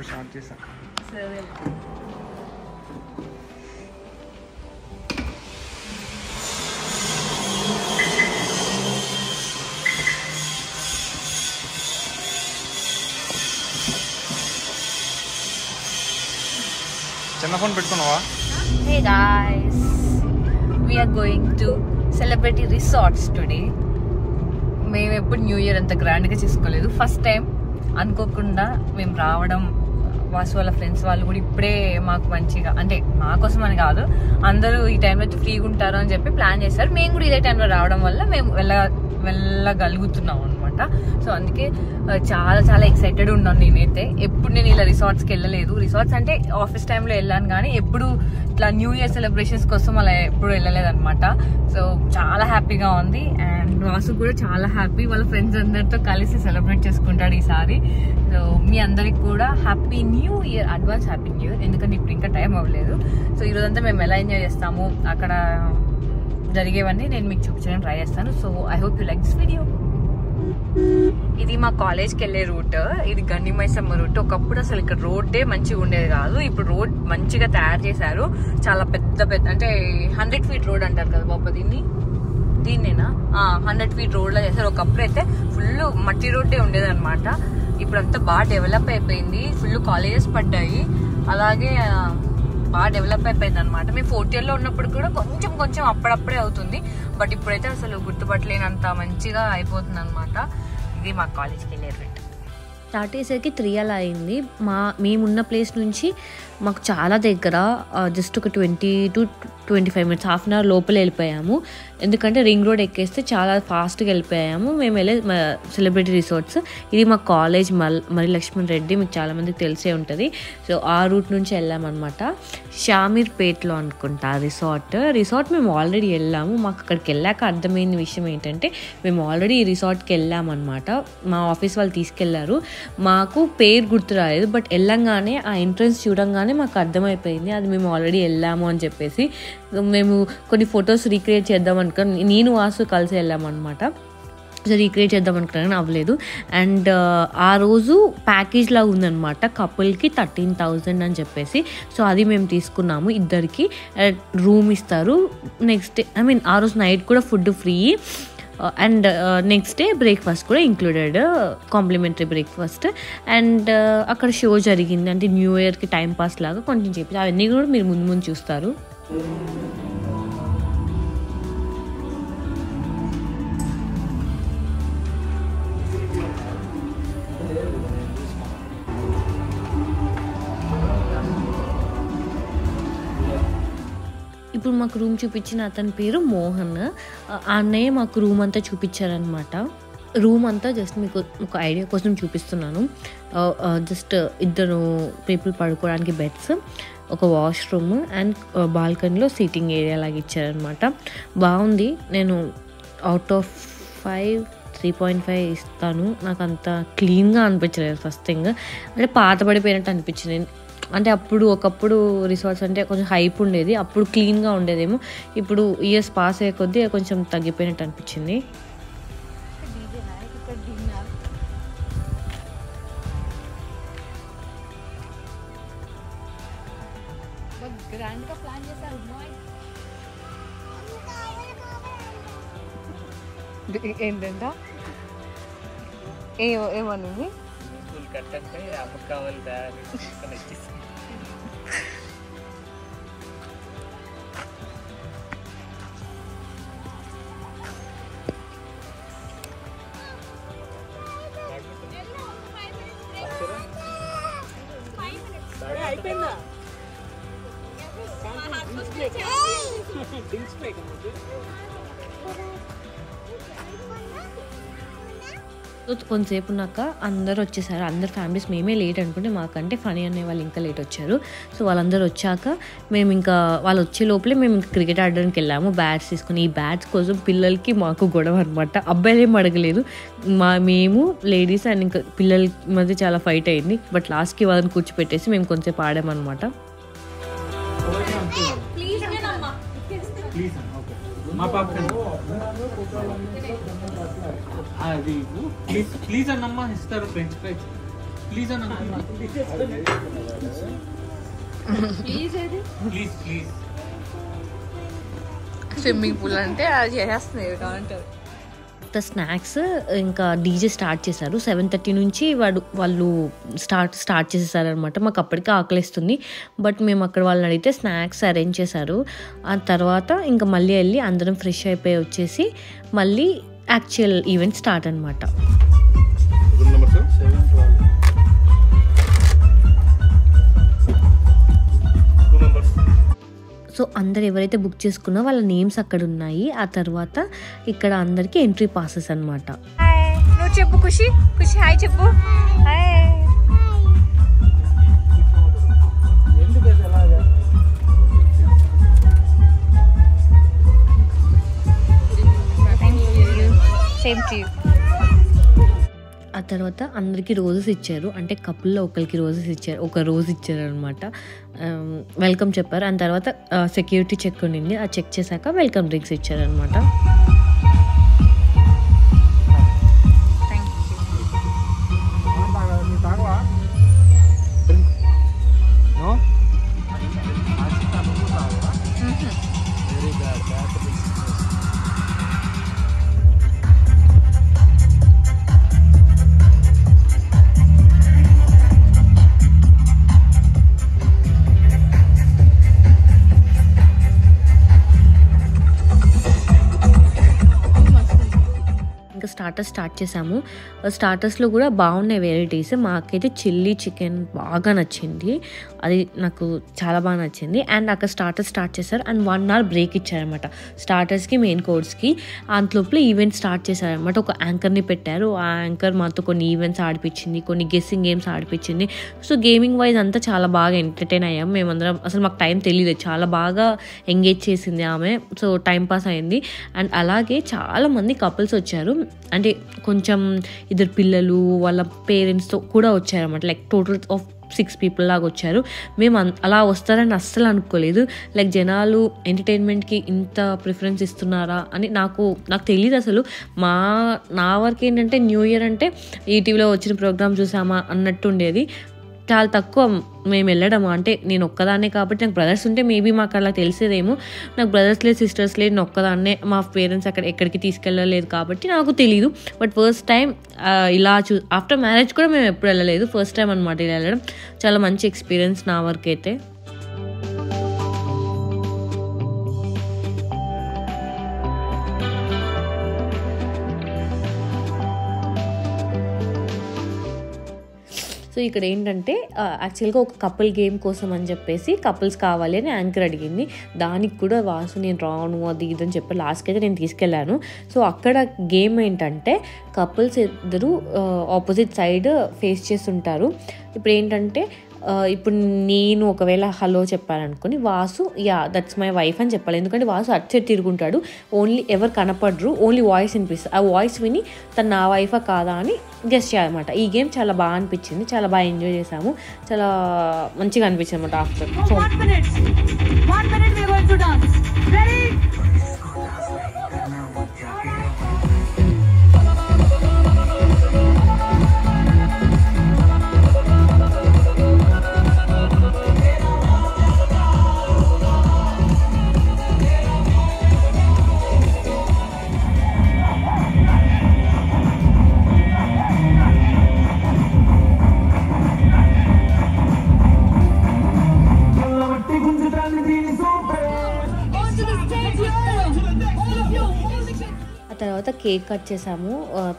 ఇప్పుడు స్టార్ట్ చేసాం. సరే చిన్న ఫోన్ పెట్టుకున్నావా? Hey guys, we are going to Celebrity Resorts today. మేము ఎప్పుడు న్యూ ఇయర్ అంత గ్రాండ్గా చేసుకోలేదు. ఫస్ట్ టైం అనుకోకుండా మేము రావడం, వాసు వాళ్ళ ఫ్రెండ్స్ వాళ్ళు కూడా ఇప్పుడే మాకు మంచిగా, అంటే మా కోసం అని కాదు, అందరూ ఈ టైంలో ఫ్రీగా ఉంటారు అని చెప్పి ప్లాన్ చేశారు. మేము కూడా ఇదే టైంలో రావడం వల్ల మేము వెళ్ళగలుగుతున్నాం అనమాట. సో అందుకే చాలా చాలా ఎక్సైటెడ్ ఉన్నాను నేనైతే. ఎప్పుడు నేను ఇలా రిసార్ట్స్కి వెళ్ళలేదు. రిసార్ట్స్ అంటే ఆఫీస్ టైంలో వెళ్ళాను కానీ ఎప్పుడు ఇట్లా న్యూ ఇయర్ సెలబ్రేషన్స్ కోసం అలా ఎప్పుడు వెళ్ళలేదు అనమాట. సో చాలా హ్యాపీగా ఉంది. అండ్ వాసు కూడా చాలా హ్యాపీ, వాళ్ళ ఫ్రెండ్స్ అందరితో కలిసి సెలబ్రేట్ చేసుకుంటాడు ఈసారి. సో మీ అందరికి కూడా happy new year, advance happy new year. ఎందుకంటే ఇప్పుడు ఇంకా టైం అవ్వలేదు. సో ఈరోజంతా మేము ఎలా ఎంజాయ్ చేస్తాము, అక్కడ జరిగేవన్నీ నేను మీకు చూపించడానికి ట్రై చేస్తాను. So I hope you like this video. ఇది మా కాలేజ్కి వెళ్ళే రూట్. ఇది గండిమైసమ్మ రూట్. ఒకప్పుడు అసలు ఇక్కడ రోడ్డే మంచిగా ఉండేది కాదు. ఇప్పుడు రోడ్ మంచిగా తయారు చేశారు. చాలా పెద్ద పెద్ద, అంటే 100 feet రోడ్ అంటారు కదా బాబా దీన్నేనా 100 feet రోడ్ లా చేశారు. ఒకప్పుడు అయితే ఫుల్ మట్టి రోడ్డే ఉండేది అనమాట. ఇప్పుడంతా బాగా డెవలప్ అయిపోయింది. ఫుల్ కాలేజెస్ పడ్డాయి. అలాగే బాగా డెవలప్ అయిపోయింది అనమాట. మేము 4th year లో ఉన్నప్పుడు కూడా కొంచెం కొంచెం అప్పుడప్పుడే అవుతుంది. బట్ ఇప్పుడైతే అసలు గుర్తుపట్టలేనంత మంచిగా అయిపోతుంది అనమాట. ఇది మా కాలేజ్కి వెళ్ళే రూట్. స్టార్ట్ చేసేకి 3 అలా అయింది. మేమున్న ప్లేస్ నుంచి మాకు చాలా దగ్గర, జస్ట్ ఒక 20 to 25 minutes, half an hour లోపల వెళ్ళిపోయాము. ఎందుకంటే రింగ్ రోడ్ ఎక్కేస్తే చాలా ఫాస్ట్గా వెళ్ళిపోయాము. మేము వెళ్ళే సెలబ్రిటీ రిసార్ట్స్. ఇది మా కాలేజ్ మరి లక్ష్మణ్ రెడ్డి, మీకు చాలామందికి తెలిసే ఉంటుంది. సో ఆ రూట్ నుంచి వెళ్ళామన్నమాట. షామీర్పేట్లో అనుకుంటా రిసార్ట్ మేము ఆల్రెడీ వెళ్ళాము. మాకు అక్కడికి వెళ్ళాక అర్థమైన విషయం ఏంటంటే మేము ఆల్రెడీ ఈ రిసార్ట్కి వెళ్ళామన్నమాట. మా ఆఫీస్ వాళ్ళు తీసుకెళ్లారు. మాకు పేరు గుర్తు రాలేదు, బట్ వెళ్ళంగానే ఆ ఎంట్రన్స్ చూడంగానే మాకు అర్థమైపోయింది అది మేము ఆల్రెడీ వెళ్ళాము అని చెప్పేసి. మేము కొన్ని ఫొటోస్ రీక్రియేట్ చేద్దాం అనుకున్నాను. నేను వాసు కలిసి వెళ్ళామన్నమాట. సో రీక్రియేట్ చేద్దాం అనుకున్నాను, అవ్వలేదు. అండ్ ఆ రోజు ప్యాకేజ్ లాగా ఉందన్నమాట. కపుల్కి 13,000 అని చెప్పేసి. సో అది మేము తీసుకున్నాము. ఇద్దరికి రూమ్ ఇస్తారు. నెక్స్ట్ డే ఆ రోజు నైట్ కూడా food free. And next day breakfast కూడా ఇంక్లూడెడ్, కాంప్లిమెంటరీ బ్రేక్ఫాస్ట్. అండ్ అక్కడ షో జరిగింది, అంటే న్యూ ఇయర్కి టైం పాస్ లాగా కొంచెం చెప్పి, అవన్నీ కూడా మీరు ముందు చూస్తారు. ఇప్పుడు మాకు రూమ్ చూపించిన అతని పేరు మోహన్. ఆ అన్నయ్య మాకు రూమ్ అంతా చూపించారనమాట. రూమ్ అంతా జస్ట్ మీకు ఒక ఐడియా కోసం చూపిస్తున్నాను. జస్ట్ 2 పీపుల్ పడుకోవడానికి బెడ్స్, ఒక వాష్రూమ్ అండ్ బాల్కనీలో సీటింగ్ ఏరియా లాగా ఇచ్చారనమాట. బాగుంది. నేను అవుట్ ఆఫ్ 5 3.5 ఇస్తాను. నాకు అంత క్లీన్గా అనిపించలేదు ఫస్ట్ థింగ్. అంటే పాత పడిపోయినట్టు అనిపించింది. అంటే ఒకప్పుడు రిసార్ట్స్ అంటే కొంచెం హైప్ ఉండేది, అప్పుడు క్లీన్గా ఉండేదేమో. ఇప్పుడు ఇయర్స్ పాస్ అయ్యే కొద్దీ కొంచెం తగ్గిపోయినట్టు అనిపించింది. ఏంటంట ఏమన్నది? అయిపోయిందా? కొంతసేపు ఉన్నాక అందరు వచ్చేసారు. అందరు ఫ్యామిలీస్, మేమే లేట్ అనుకుంటే మాకంటే ఫనీ అనే వాళ్ళు ఇంకా లేట్ వచ్చారు. సో వాళ్ళందరూ వచ్చాక మేము ఇంకా వాళ్ళు వచ్చే లోపలే మేము క్రికెట్ ఆడడానికి వెళ్ళాము. బ్యాట్స్ తీసుకుని, ఈ బ్యాట్స్ కోసం పిల్లలకి మాకు గొడవ అనమాట. అబ్బాయిలు ఏం అడగలేదు, మేము లేడీస్ అండ్ ఇంకా పిల్లల మధ్య చాలా ఫైట్ అయింది. బట్ లాస్ట్కి వాళ్ళని కూర్చోపెట్టేసి మేము కొంచెంసేపు ఆడామన్నమాట. ప్లీజ్ అన్నమ్మా ఇస్తారు ఫ్రెంచ్ ఫ్రైస్. స్విమ్మింగ్ పూల్ అంటే అది చేసేస్తున్నాయి కావాలంటారు. స్నాక్స్ ఇంకా డీజే స్టార్ట్ చేశారు. 7:30 నుంచి వాళ్ళు స్టార్ట్ చేసేసారనమాట. మాకు అప్పటికే ఆకలిస్తుంది, బట్ మేము అక్కడ వాళ్ళని అడిగితే స్నాక్స్ అరేంజ్ చేశారు. ఆ తర్వాత ఇంకా మళ్ళీ వెళ్ళి అందరం ఫ్రెష్ అయిపోయి వచ్చేసి మళ్ళీ యాక్చువల్ ఈవెంట్ స్టార్ట్ అనమాట. సో అందరు ఎవరైతే బుక్ చేసుకున్నా వాళ్ళ నేమ్స్ అక్కడ ఉన్నాయి. ఆ తర్వాత ఇక్కడ అందరికి ఎంట్రీ పాసెస్ అనమాట. నువ్వు చెప్పు ఖుషి, ఖుషి హాయ్ చెప్పు. Same to you. ఆ తర్వాత అందరికీ రోజెస్ ఇచ్చారు, అంటే కపుల్లో ఒకరికి రోజెస్ ఇచ్చారు, ఒక రోజు ఇచ్చారు అనమాట. వెల్కమ్ చెప్పారు. ఆ తర్వాత సెక్యూరిటీ చెక్ ఉండింది, ఆ చెక్ చేశాక వెల్కమ్ డ్రింక్స్ ఇచ్చారనమాట. స్టార్ట్ చేసాము. స్టార్టర్స్లో కూడా బాగున్నాయి వెరైటీస్. మాకైతే చిల్లీ చికెన్ బాగా నచ్చింది, అది నాకు చాలా బాగా నచ్చింది. అండ్ అక్కడ స్టార్ట్ చేశారు అండ్ 1 hour బ్రేక్ ఇచ్చారనమాట స్టార్టర్స్కి మెయిన్ కోర్స్కి. అంతలోపల ఈవెంట్ స్టార్ట్ చేశారనమాట. ఒక యాంకర్ని పెట్టారు, ఆ యాంకర్ మాతో కొన్ని ఈవెంట్స్ ఆడిపించింది, కొన్ని గెస్సింగ్ గేమ్స్ ఆడిపించింది. సో గేమింగ్ వైజ్ అంతా చాలా బాగా ఎంటర్టైన్ అయ్యాం మేమందరం. అసలు మాకు టైం తెలియదు, చాలా బాగా ఎంగేజ్ చేసింది ఆమె. సో టైం పాస్ అయింది. అండ్ అలాగే చాలామంది కపుల్స్ వచ్చారు, అంటే కొంచెం ఇద్దరు పిల్లలు వాళ్ళ పేరెంట్స్తో కూడా వచ్చారన్నమాట. లైక్ టోటల్ ఆఫ్ 6 people లాగా వచ్చారు. మేము అలా వస్తారని అస్సలు అనుకోలేదు. లైక్ జనాలు ఎంటర్టైన్మెంట్కి ఇంత ప్రిఫరెన్స్ ఇస్తున్నారా అని నాకు తెలియదు అసలు. నా వరకు ఏంటంటే న్యూ ఇయర్ అంటే ఈటీవీలో వచ్చిన ప్రోగ్రామ్ చూసామా అన్నట్టు ఉండేది. చాలా తక్కువ మేము వెళ్ళడము. అంటే నేను ఒక్కదాన్నే కాబట్టి, నాకు బ్రదర్స్ ఉంటే మేబీ మాకు అలా తెలిసేదేమో. నాకు బ్రదర్స్ లేదు, సిస్టర్స్ లేదు, నేను ఒక్కదాన్నే. మా పేరెంట్స్ ఎక్కడికి తీసుకెళ్ళలేదు కాబట్టి నాకు తెలీదు. బట్ ఫస్ట్ టైం ఇలా ఆఫ్టర్ మ్యారేజ్ కూడా మేము ఎప్పుడు వెళ్ళలేదు, ఫస్ట్ టైం అనమాట ఇలా వెళ్ళడం. చాలా మంచి ఎక్స్పీరియన్స్ నా వరకు అయితే. సో ఇక్కడ ఏంటంటే యాక్చువల్గా ఒక కపుల్ గేమ్ కోసం అని చెప్పేసి కపుల్స్ కావాలి అని యాంకర్ అడిగింది. దానికి కూడా వాసు నేను రాను అది ఇదని చెప్పి లాస్ట్కి అయితే నేను తీసుకెళ్ళాను. సో అక్కడ గేమ్ ఏంటంటే కపుల్స్ ఇద్దరు ఆపోజిట్ సైడ్ ఫేస్ చేస్తుంటారు. ఇప్పుడు ఏంటంటే ఇప్పుడు నేను ఒకవేళ హలో చెప్పాలనుకుని వాసు దట్స్ మై వైఫ్ అని చెప్పాలి. ఎందుకంటే వాసు అటు సైడ్ తిరుగుంటాడు, ఓన్లీ ఎవరు కనపడరు, ఓన్లీ వాయిస్ వినిపిస్తుంది. ఆ వాయిస్ విని తను నా వైఫా కాదా అని గెస్ చేయాలన్నమాట. ఈ గేమ్ చాలా బాగా అనిపించింది, చాలా బాగా ఎంజాయ్ చేసాము, చాలా మంచిగా అనిపించింది అనమాట. ఆఫ్టర్ తర్వాత కేక్ కట్ చేసాము,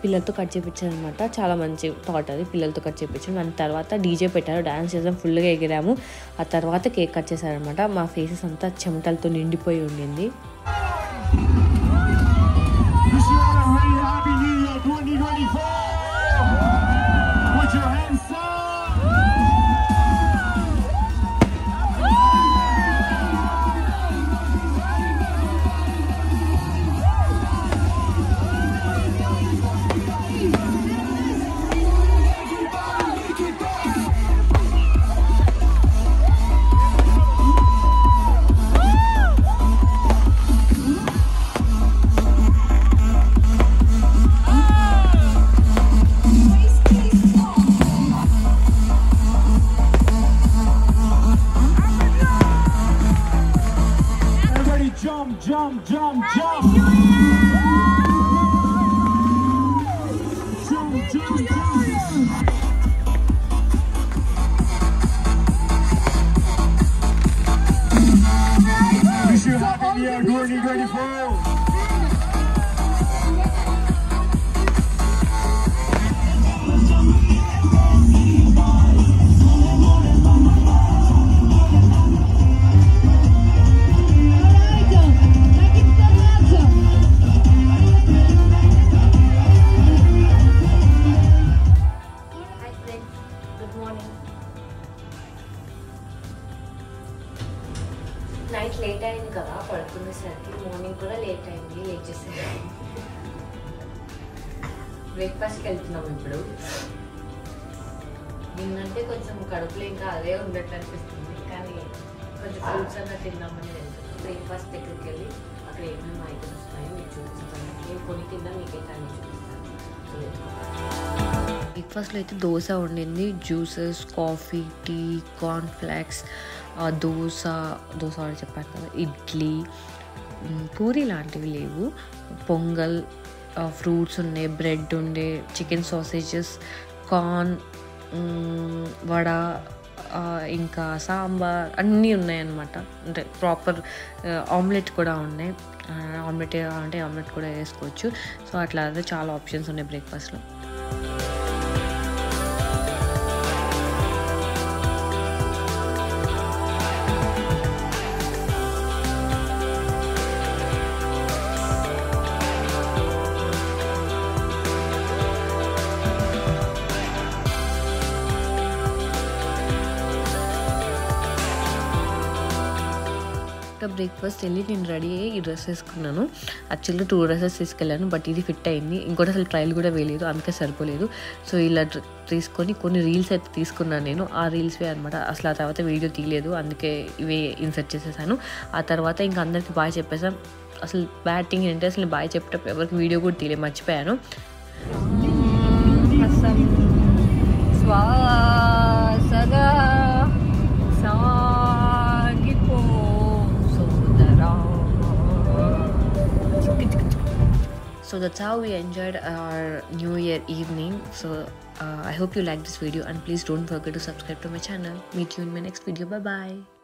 పిల్లలతో కట్ చేయించారు అనమాట. చాలా మంచి థాట్ అది, పిల్లలతో కట్ చేయించాము. దాని తర్వాత డీజే పెట్టారు, డాన్స్ చేసాము, ఫుల్గా ఎగిరాము. ఆ తర్వాత కేక్ కట్ చేశారనమాట. మా ఫేసెస్ అంతా చెమటలతో నిండిపోయి ఉండింది. Jump, jump, jump, jump. Jump, jump, jump. Wish you happy New Year 2024. Night late అయింది కదా పడుకునేసరికి, మార్నింగ్ కూడా లేట్ అయింది, లేట్ చేసేది. బ్రేక్ఫాస్ట్కి వెళ్తున్నాం ఇప్పుడు. నిన్నంటే కొంచెం కడుపులో ఇంకా అదే ఉన్నట్టు అనిపిస్తుంది, కానీ కొంచెం ఫ్రూట్స్ అన్నా తిందామని వెళ్తున్నాం. బ్రేక్ఫాస్ట్ దగ్గరికి వెళ్ళి అక్కడ ఏమేమి ఐటమ్స్ ఉన్నాయో మీకు చూపిస్తాను. నేను కొన్ని కింద మీకైతే అన్ని చూపిస్తాను. బ్రేక్ఫాస్ట్లో అయితే దోశ ఉండింది, juices, coffee, tea, cornflakes, dosa అని చెప్పాను కదా, ఇడ్లీ, పూరి లాంటివి లేవు, పొంగల్, ఫ్రూట్స్ ఉండే, బ్రెడ్ ఉండే, చికెన్ సాసేజెస్, కార్న్, వడ, ఇంకా సాంబార్ అన్నీ ఉన్నాయన్నమాట. అంటే ప్రాపర్ ఆమ్లెట్ కూడా ఉన్నాయి. ఆమ్లెట్ అంటే ఆమ్లెట్ కూడా వేసుకోవచ్చు. సో అట్లా చాలా ఆప్షన్స్ ఉన్నాయి బ్రేక్ఫాస్ట్లో. బ్రేక్ఫాస్ట్ వెళ్ళి నేను రెడీ అయ్యి ఈ డ్రెస్ వేసుకున్నాను. యాక్చువల్గా 2 డ్రెస్సెస్ తీసుకెళ్ళాను, బట్ ఇది ఫిట్ అయింది. ఇంకోటి అసలు ట్రయల్ కూడా వేయలేదు, అందుకే సరిపోలేదు. సో ఇలా తీసుకొని కొన్ని రీల్స్ అయితే తీసుకున్నాను నేను. ఆ రీల్స్వే అనమాట. అసలు ఆ తర్వాత వీడియో తీయలేదు, అందుకే ఇవే ఇన్సర్ట్ చేసేసాను. ఆ తర్వాత ఇంకా అందరికీ బాయ్ చెప్పేసాను. అసలు బ్యాటింగ్ ఏంటంటే అసలు బాయ్ చెప్పేటప్పుడు ఎవరికి వీడియో కూడా తీయలేదు, మర్చిపోయాను. శ్వాసగా So that's how we enjoyed our New Year evening. So I hope you liked this video, and please don't forget to subscribe to my channel. Meet you in my next video. Bye bye.